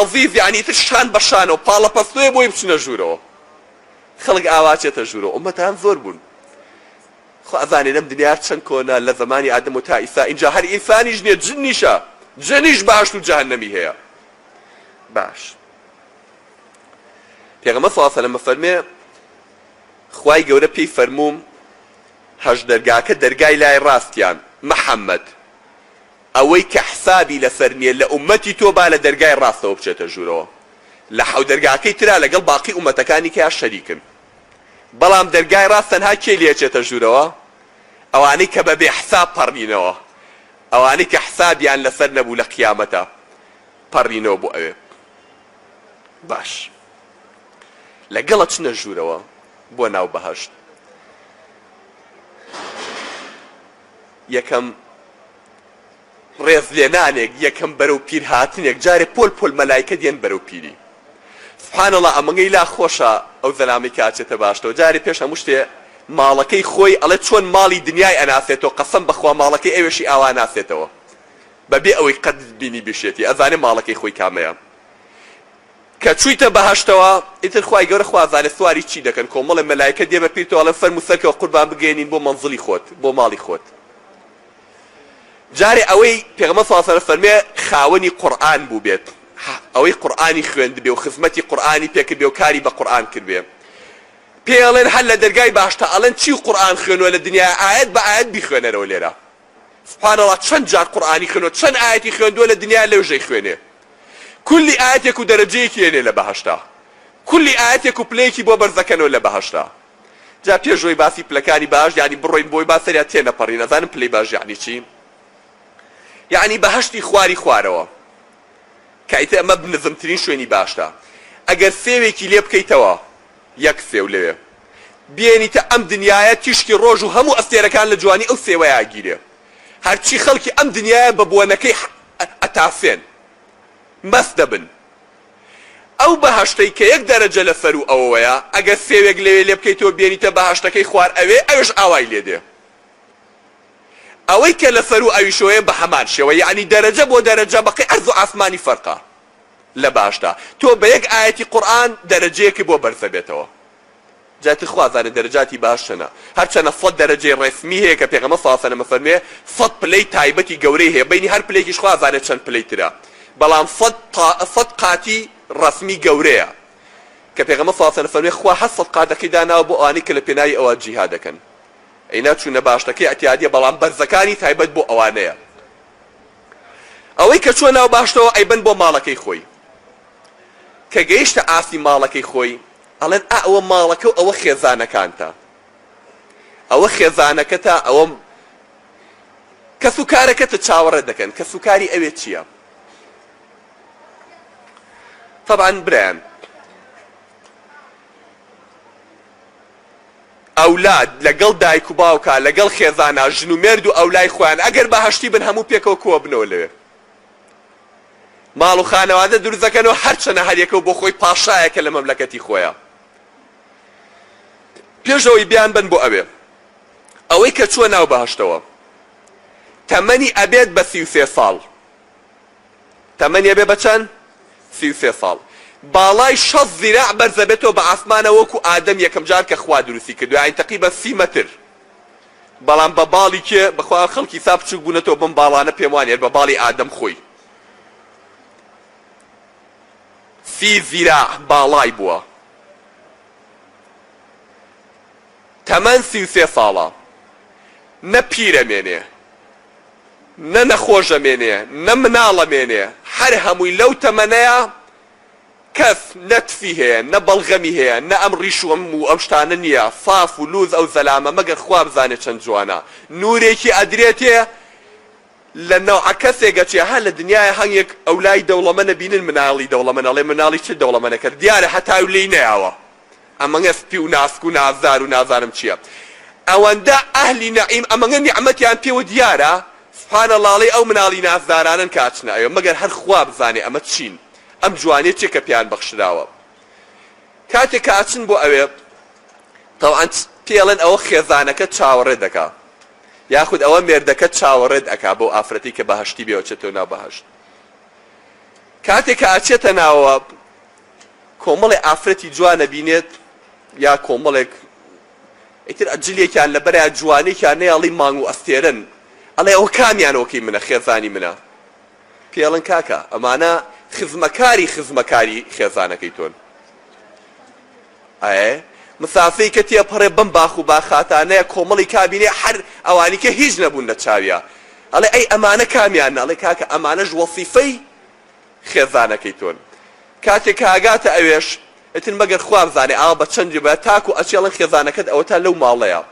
حەڵزیز یعنی تر شان بەشانە و پاڵە پەستوێ بۆی بچنە ژوورەوە خەڵک ئاواچێتە ژوورەوە ئومەتان زۆر بوون خۆ ئەزانێ لەم دنیا چەند کۆنا لە زمانی ئادەم و تا ئیسا اینجا هەر ئینسانیش نییە جنیشە جنیش باشت و جەهەنەمی هەیە باش پێغەمبەر صلی الله علیه و سلم فەرمێ خوای گەورە پێی فەرمووم هەژ دەرگاکە دەرگای لای ڕاستیان محەممەد ئەوەی کە حسابی لەسەر نییە لە ئومەتی تۆ با لە دەرگای ڕاستەوە بچێتە ژوورەوە لە حەو دەرگاکەی ترا لەگەڵ باقی ئومەتەکانی کە شەریکن بەڵام دەرگای ڕاست تەنها کێ لێچێتە ژوورەوە ئەوانەی کە بەبێ حساب پەڕینەوە ئەوانەی کە حسابیان لەسەر نەبوو لە قیامەتە پەڕینەوە بۆ ئەوێ باش لەگەڵە چنە ژوورەوە بۆ ناو بەهەشت یەکەم ڕێزلێنانێک یەکەم بەرەو پیر هاتنێک جارێ پۆل پۆل مەلایکە دێن بەرەو پیری سبحان الله ئەمەگەی لا خۆشە ئەو زەلامی کاچێتە باشتەوە جارێ پێش هەموو شتێ ماڵەکەی خۆی ئەڵێ چۆن ماڵی دنیای ئەناسێتەوە قەسەم بەخوا ماڵەکەی ئەوێشی ئاوا ناسێتەوە بەبێ ئەوەی قەت بینی بشێتی ئەزانێ ماڵەکەی خۆی کامەیە کە چوویتە بەهەشتەوە ئیتر خوای گەورە خوا ئەزانێ سواری چی دەکەن کۆمەڵێ مەلایکە دێ بە پیرتەوە ئەڵێن فەرموو سەرکەوە قوربان بگەێنین بۆ مەنزڵی خۆت بۆ ماڵی خۆت جارێ ئەوەی پێغەمبەر صلی الله علیه و سلم فەرمێ خاوەنی قورئان بوو بێت ئەوەی قورئانی خوێند بێ و خزمەتی قورئانی پێکرد بێ و کاری بە قورئان کرد بێ پێڵێن هەر لە دەرگای باشتە ئەڵێن چی قورئان خوێنوە لە دنیا ئاەت بە ئاەت بیخوێنەرەوە لێرە سبحان الله چەند جار قورئانی خوێنوە چەند ئاەتی خوێندووە لە دنیا لەوژەی خوێنێ کولی ئاەتێک و دەرەجەیەکی هێنێ لە بەهەشتا کولی ئاەتێک و پلەیەکی بۆ بەرزەکەنەوە لە بەهەشتا جا پێشەوەی باسی پلەکانی باش یعنی بڕۆین بۆی باسەریا تێنەپەڕین نەزانم پلەی باش یعنی چی یعنی بەهەشتی خواری خوارەوە کەیتە ئەمە بنزمترین شوێنی باشتە ئەگەر سێوێکی لێ بکەیتەوە یەک سێو لەوێ بێنیتە ئەم دنیاە تیشکی ڕۆژ و هەموو ئەستێرەکان لە جوانی ئەو سێوەیە ئاگیرێ هەرچی خەڵکی ئەم دنیاە بە بۆنەکەی ئەتاسێن مەست دەبن ئەو بەهەشتەی کە یەک دەرەجە لە سەر و ئەوەیە ئەگەر سێوێک لەوێ لێ بکەیتەوە بێنیتە بەهەشتەکەی خوار ئەوێ ئەوێش ئاوای لێدێ ئەوەی کە لە سەر و ئەویشەوەیە بە هەمان شێوە یعنی دەرەجە بۆ دەرەجە بەقی ئەرز و ئاسمانی فەرقە لە باشدا تۆ بە یەک ئاەتی قورئان دەرەجەیەکی بۆ بەرزە بێتەوە جاتر خوازانە دەرەجاتی باشەنە هەرچەنە سەد دەرەجەی ڕێسمی هەیە کە پێغەمبەر صلی الله علیه و سلم فەرمێ سەد پلەی تایبەتی گەورەی هەیە بینی هەر پلەیەکیش خوازانە چەند پلەی ترە بەڵام سەد قاتی ڕەسمی گەورەیە کە پێغەمبەر صلی الله علیه و سلم فەرمێ خوا هەر سەد قاتەکەی داناوە بۆ ئەوانەی کە لە پێناوی ئەوە جیهاد دەکەن ئەینا چوونە باشتەکەی ئەتیادیە بەڵام بەرزەکانی تایبەت بۆ ئەوانەیە ئەوەی کە چووە ناو باشتەوە ئەیبەن بۆ ماڵەکەی خۆی کە گەیشتە ئاسی ماڵەکەی خۆی ئەڵێن ئەوە ماڵەکە و ئەوە خێزانەکانتە ئەوە خێزانەکەتە ئەوە کەس و کارەکەتە چاوەڕێ دەکەن کەس و کاری ئەوێ چییە طبعا برایان ئەولاد لەگەڵ دایک و باوکە لەگەڵ خێزانە ژن و مێرد و ئەولای خۆیان ئەگەر بەهەشتی بن هەموو پێکەوە کۆ بنەوە لەوێ ماڵ و خانەوادە دروست دەکەنەوە هەرچەنە هەریەکە و بۆ خۆی پاشایەکە لە مەملەکەتی خۆیە پێشەوەی بیان بن بۆ ئەوەی کە چووە ناو بەهەشتەوە تەمەنی ئەبێت بە 33 ساڵ تەمەنی ئەبێ بە چەند 33 ساڵ باڵای 6 زیراع بەرزە بێتەوە بە ئاسمانە وەکو ئادەم یەکەم جار کە خوا دروستی کردووە یعنی تەقریبەن 30 مەتر بەڵام بە باڵی کێ بەخوا خەڵکی سا بچووک بوونەتەوە بم باڵانە پێم وانێت بە باڵی ئادەم خۆی 30 زیراع باڵای بووە تەمەن 33 ساڵە نە پیرەمێنێ نە نەخۆشەمێنێ نە مناڵەمێنێ هەر هەمووی لەو تەمەنەیە کەس نەتفی هەیە نە بەڵغەمی هەیە نە ئەم ڕیش و ئەم شتانە نییە فاف و لوز ئەو زەلامە مەگەر خوا بزانێت چەند جوانە نورێکی ئەدرێتێ لە نەوعە کەسێکە چێ هەر لە دنیای هەنگێک ئەولای دەوڵەمەنە بینن مناڵی دەوڵەمەنە ئەڵێ مناڵی چ دەوڵەمەنە کرد دیارە هەتا و لێی نەیاوە ئەمەngە سپی و ناسک و نازار و نازانم چییە ئەوەندە ئەهلی نەعیم ئەمەngە نیعمەتیان پێوە دیارە سبحان الله ئەو مناڵی نازدارانن کاچنە ئەوێ مەگەر هەر خوا بزانێ ئەمە چین ئەم جوانێت چێکە پیان بەخشراوە کاتێک کە ئاچن بۆ ئەوێ تەواان پێڵێن ئەوە خێزانەکە چاوەڕێ دەکا یاخود ئەوە مێردەکە چاوەڕێت ئەکا بۆ ئافرەتی کە بەهەشتی بێەوە چێتەوە ناو بەهەشت کاتێک کە ئاچێتە ناوە کۆمەڵی ئافرەتی جوانە بینێت یا کۆمەڵێک ئیتر ئەجلێکیان لە بەرای جوانێکیان نەیەڵی مانگ و ئەستێرن ئەڵێ ئەوە کامیانەوەکەی منە خێزانی منە پێڵن کاکە ئەمانە خزمەکاری خێزانەکەی تۆن ئەێ مسافەی کە تێپەڕێ بم باخ و باخاتانەیە کۆمەڵی کابینێ هەر ئەوانی کە هیچ نەبوون لە چاویە ئەڵێ ئەی ئەمانە کامیانە ئەڵێ کاکە ئەمانەش وەسیفەی خێزانەکەی تۆن کاتێک کاگاتە ئەوێش ئتن مەگەر خوا بزانێ ئاوا بە چەندی بە تاکو ئەچێڵن خێزانەکەت ئەوە تا لەو ماڵەیە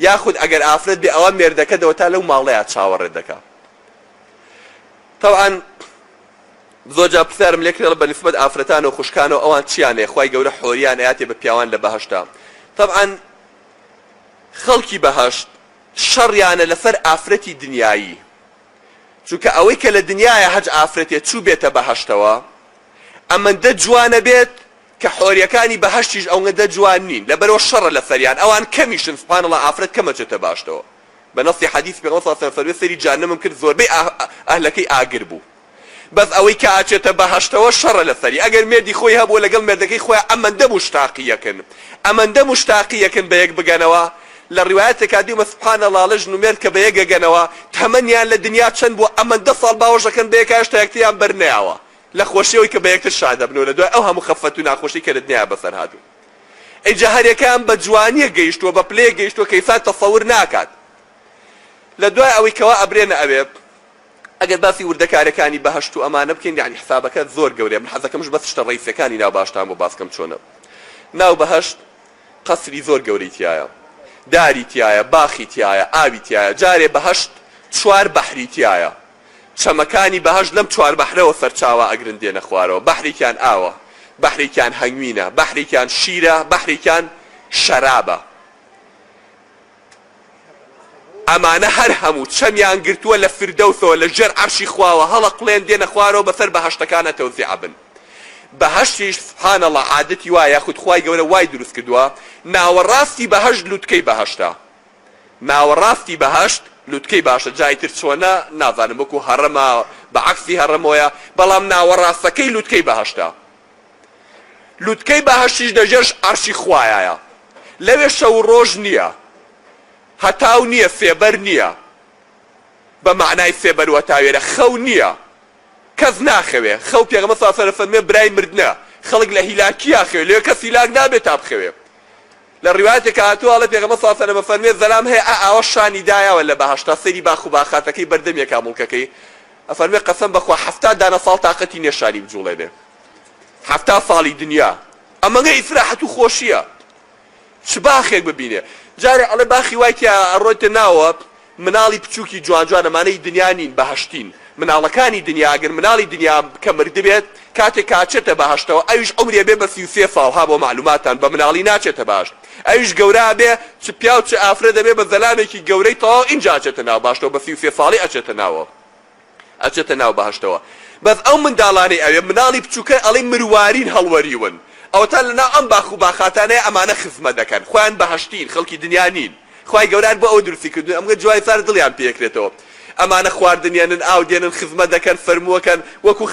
یاخود ئەگەر ئافرەت بێ ئەوە مێردەکەت ئەوە تا لەو ماڵەیە چاوەڕێ دەکا طبعاً زۆرجار پرسیارم لێ کردێڵ بە نسبەت ئافرەتان و خوشکانەوە ئەوان چیانێ خوای گەورە حۆریان ئاەتێ بە پیاوان لە بەهەشتا طبعاً خەڵکی بەهەشت شەڕیانە لەسەر ئافرەتی دنیایی چونکە ئەوەی کە لە دنیایە هەج ئافرەتێ چوو بێتە بەهەشتەوە ئەمەندە جوانە بێت کە حۆریەکانی بەهەشتیش ئەوەندە جوان نین لەبەرەوە شەڕە لەسەریان ئەوان کەمیشن سوبحانەڵڵا ئافرەت کەمەچێتە باشتەوە بە نەسی حەدیث پێغەمبەر صلی الله علیه و سلم سەری جەهەنەمم کرد زۆربەی ئەهلەکەی ئاگر بوو بەس ئەوەی کە ئاچێتە بەهەشتەوە شەڕە لەسەری ئەگەر مێردی خۆی هەبوو لەگەڵ مێردەکەی خۆیان ئەمەندە مشتاقیەکن بە یەک بگەنەوە لە ڕیوایەتێکا دیومە سوبحانەڵڵا لە ژن و مێرد کە بە یەک گەگەنەوە تەمەنیان لە دنیا چەند بووە ئەمەندە ساڵ باوەشەکەن بە یەک هێشتا یەکتریان بەرنەیاوە لە خۆشیەوەی کە بە یەکتر شادەبنەوە لە دوای ئەو هەموو خەفەت و ناخۆشی کە لە دنیا بەسەر هاتوو ئەیجا هەرێکیان بە جوانیە گەیشتووە بە پلەیە گەیشتووە کە ئینسان تەسەوور ناکات لە دوای ئەوەی کەوا ئەبرێنە ئەوێ ئەگەر باسی وردەکارەکانی بەهەشت و ئەمانە بکەین یعنی حسابەکە زۆر گەورەیە من حەزەکەمش بەس شتە ڕئیسەکانی ناو باشتان بۆ باسکەم چۆنە ناو بەهەشت قەسری زۆر گەورەی تایە داری تایە باخی تایە ئاوی تایە جارێ بەهەشت 4 بەحری تایە چەمەکانی بەهەشت لەم 4 بەحرەوە سەرچاوە ئەگرن دێنە خوارەوە بەحرێکیان ئاوە بەحرێکیان هەنگوینە بەحرێکیان شیرە بەحرێکیان شەرابە ئەمانە هەر هەموو چەمیان گرتووە لە فردەوسەوە لە ژێر عەرشی خواوە هەڵەقڵێن دێنە خوارەوە بەسەر بەهەشتەکانە تەوزیع بن بەهەشتیش سوبحانەڵڵا عادەتی وایە یاخود خوای گەورە وای دروست کردووە ناوەڕاستی بەهەشت لووتکەی بەهەشتە ناوەڕاستی بەهەشت لووتکەی باشە جای تر چۆنە نازانم وەکو هەڕەمە بەعەکسی هەڕەمەوەیە بەڵام ناوەڕاستەکەی لووتکەی بەهەشتە لووتکەی بەهەشتیش لەژێر عەرشی خوایایە لەوێ شەو ڕۆژ نییە هەتاو نییە سێبەر نییە بە معنای سێبەر وەتاوێرە خەو نییە کەس ناخەوێ خەو پێغەمبەر صلی الله علیه و سلم فەرمێ برای مردنە خەڵک لە هیلاکیە خەوێ لێ کەس هیلاک نابێت تا بخەوێ لە ڕیوایەتێکە هاتووە ئەڵێ پێغەمبەر صلی الله علیه و سلم فەرمێ زەلام هەیە ئاوە شانی دایەوە لە بەهەشتا سەیری باخ و باخاتەکەی بەردەمیەکا موڵکەکەی ئەفەرمێ قەسەم بەخوا 70 دانە ساڵ تاقەتی نییە شانی بجوڵێ بێ 70 ساڵی دنیا ئەمەگە ئیسراحەت و خۆشیە چ باخێک ببینێ جارێ ئەڵێ باخی وای تیا ئەڕۆیتە ناوە مناڵی بچووکی جوان جوان ئەمانەی دنیا نین بەهەشتین مناڵەکانی دنیا ئەگەر مناڵی دنیا کە مرد بێت کاتێک کاچێتە بەهەشتەوە ئەویش عمرێ بێ بە 33 ساڵ ها بۆ معلوماتان بە مناڵی ناچێتە باشت ئەویش گەورە بێ چ پیا و چ ئافرە دەبێ بە زەلامێکی گەورەی تەواو ئینجا ئەچێتە ناو باشتەوە بە 33 ساڵی ئەچێتە ناو بەهەشتەوە بەس ئەو منداڵانەی ئەوێ مناڵی بچووکە ئەڵێ مروارین هەڵوەریون ئەوەتان لەناو ئەم باخ و باخاتانەیە ئەمانە خزمەت دەکەن خۆیان بەهەشتین خەڵکی دنیا نین خوای گەورە بۆ ئەو دروستی کردوون ئەمگە جوای سار دڵیان پێکرێتەوە ئەمانە خواردنیانن ئاو دێنن خزمەت دەکەن فەرمووەکەن وەکو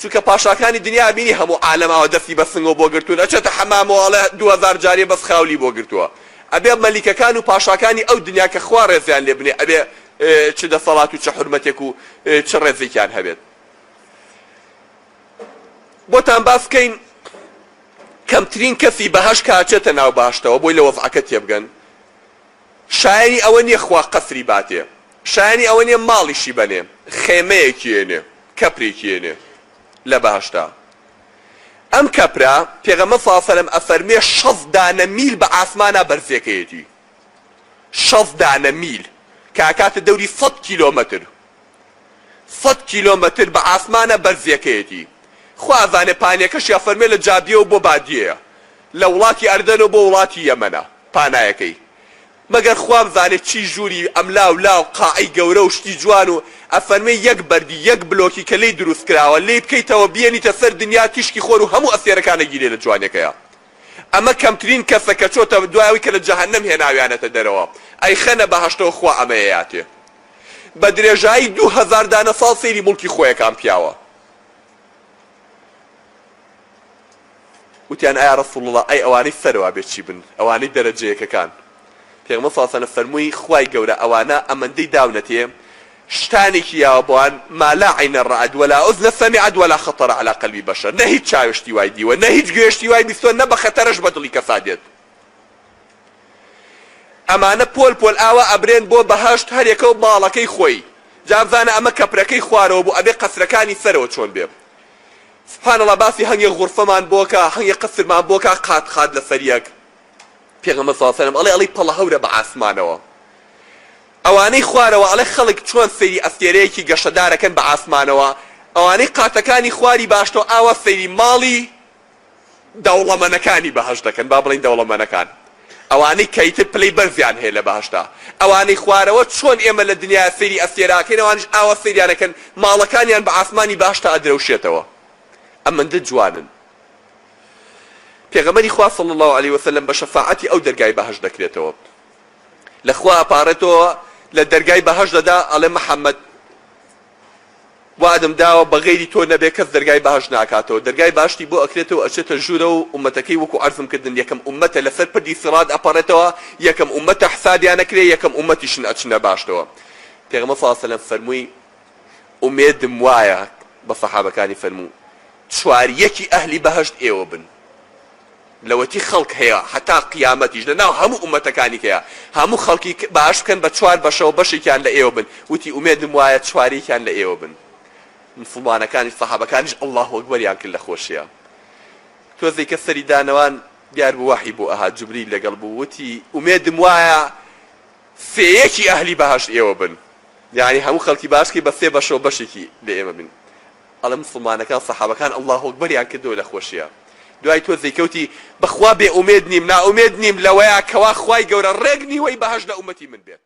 چونکە پاشاکانی دنیا بینی هەموو عالەماوە دەستی بە سنگەوە بۆ گرتوون ئەچێتە حەمامەوە ئەڵێ 2000 جارێ بەس خاولی بۆ گرتووە ئەبێ مەلیکەکان و پاشاکانی ئەو دنیا کە خوا ڕێزیان لێ بنێ ئەبێ چ دەسەڵات و چ حورمەتێک و چ ڕێزێکیان هەبێت بۆتان باس بکەین کەمترین کەسی بەهەش کاچێتە ناو باشتەوە بۆی لە وەزعەکە تێبگەن شایانی ئەوە نییە خوا قەسری باتێ شایانی ئەوە نییە ماڵیشی بەنێ خێمەیەکی هێنێ کەپرێکی هێنێ لە باشتا ئەم کەپرا پێغەمبەر صلی الله علیه و سلم ئەفەرمێ 60 دانە میل بە ئاسمانە بەرزێکەیەتی 60 دانە میل کاکاتە دەوری 100 کیلۆمەتر 100 کیلۆمەتر بە ئاسمانە بەرزێکەیەتی خوازانێ پانیەکەش یا فەرمێ لە جابیەوە بۆ بادیەیە لە وڵاتی ئەردەنەوە بۆ وڵاتی یەمەنە پانایەکەی مەگەر خوا بزانێت چی ژووری ئەم لاو قاعی گەورە و شتی جوان و ئەفەرمێ یەک بەردی یەک بلۆکی کە لێی دروست کراوە لێی بکەیتەوە بێنیتە سەر دنیا تیشکی خۆر و هەموو ئەسێرەکانە گیرێ لە جوانەکەیە ئەمە کەمترین کەسە کە چۆتە دوایەوەی کە لە جەهەنەم هێناویانەتە دەرەوە ئەی خەنە بەهەشتەوە خوا ئەمەیەیاتێ بە درێژایی 2000 دانە ساڵ سەیری موڵکی خۆیەکان پیاوە وتیان ئایا ڕەسوڵ الله ئەی ئەوانەی سەرەوە بێت چی بن ئەوانەی دەرەجەیەکەکان پێغەمبەر صلی الله علیه و سلم فەرمووی خوای گەورە ئەوانە ئەمەندەی داونەتێ شتانێکی یاوە بۆوان ما لا عین ڕەئەت ولا ئوزن سەمعەت ولا خەطەر عەلی قەلبی بەشەر نە هیچ چاوێشتی وای دیوە نە هیچ گوێشتی وای بیستوە نە بە خەتەرش بە دڵی کەسا دێت ئەمانە پۆل پۆل ئاوا ئەبرێن بۆ بەهەشت هەرێکە و ماڵەکەی خۆی جابزانە ئەمە کەپرەکەی خوارەوە بوو ئەبێ قەسرەکانی سەرەوە چۆن بێ سبحان الله باسی هەنگێ غورفەمان بۆکە هەنگێ قەسرمان بۆکە قات قات لەسەر یەک پێغەمبەر صلی الله علیه و سلم ئەڵێ پەڵە هەورە بە ئاسمانەوە ئەوانەی خوارەوە ئەڵێ خەڵک چۆن سەیری ئەستێرەیەکی گەشەدارەکەن بە ئاسمانەوە ئەوانەی قاتەکانی خواری باشتەوە ئاوا سەیری ماڵی دەوڵەمەنەکانی بەهەش دەکەن با بڵین دەوڵەمەنەکان ئەوانەی کەیتر پلەی بەرزیان هەیە لە بەهەشتا ئەوانەی خوارەوە چۆن ئێمە لە دنیا سەیری ئەستێراکەین ئەوانش ئاوا سەیریانەکەن ماڵەکانیان بە ئاسمانی باشتا ئەدرەوشێتەوە ئەمەندە جوانن پێغەمبەری خوا صلی الله علیه و سلم بە شەفاعەتی ئەو دەرگای بەهەش دەکرێتەوە لەخوا ئەپارێتەوە لە دەرگای بەهەش دەدا ئەڵێ محەممەد وادم داوە بە غەیری تۆ نەبێ کەس دەرگای بەهەش ناکاتەوە دەرگای باشتی بۆ ئەکرێتەوە ئەچێتە ژوورە و ئومەتەکەی وەکو عەرزم کردن یەکەم ئومەتە لەسەر پردی سیڕات ئەپەڕێتەوە یەکەم ئومەتە حسابیان نەکرێ یەکەم ئومەتیشن ئەچنە باشتەوە پێغەمبەر صلی الله علیه و سلم فەرمووی ئومێدم وایە بە سەحابەکانی فەرموو چواریەکی ئەهلی بەهەشت ئێوە بن لەوەتی خەڵک هەیە هەتا قیامەتیش لەناو هەموو ئومەتەکانی هەیە هەموو خەڵکی باش بکەن بە چوار بەشەوە بەشێکیان لە ئێوە بن وتی ئومێدم وایە چوارێکیان لە ئێوە بن مسلمانەکانی سەحابەکانیش الله ئەکبەریان کرد لە خۆشیە تۆزێک کە سەری دانەوان دیار بوو وحی بۆ ئەهات جوبریل لەگەڵ بوو وتی ئومێدم وایە سێیەکی ئەهلی بەهەشت ئێوە بن یعنی هەموو خەڵکی باشکی بە سێ بەشەوە بەشێکی لە ئێمە بن ئەڵە مسلمانەکان سەحابەکان الله ئەکبەریان کردەوە لە خۆشیە دوای تۆ زەیکەوتی بەخوا بێ ئومێد نیم ناومێد نیم لەوەیە کەوا خوای گەورە ڕێک نیوەی بەهەشت لە ئومەتی من بێت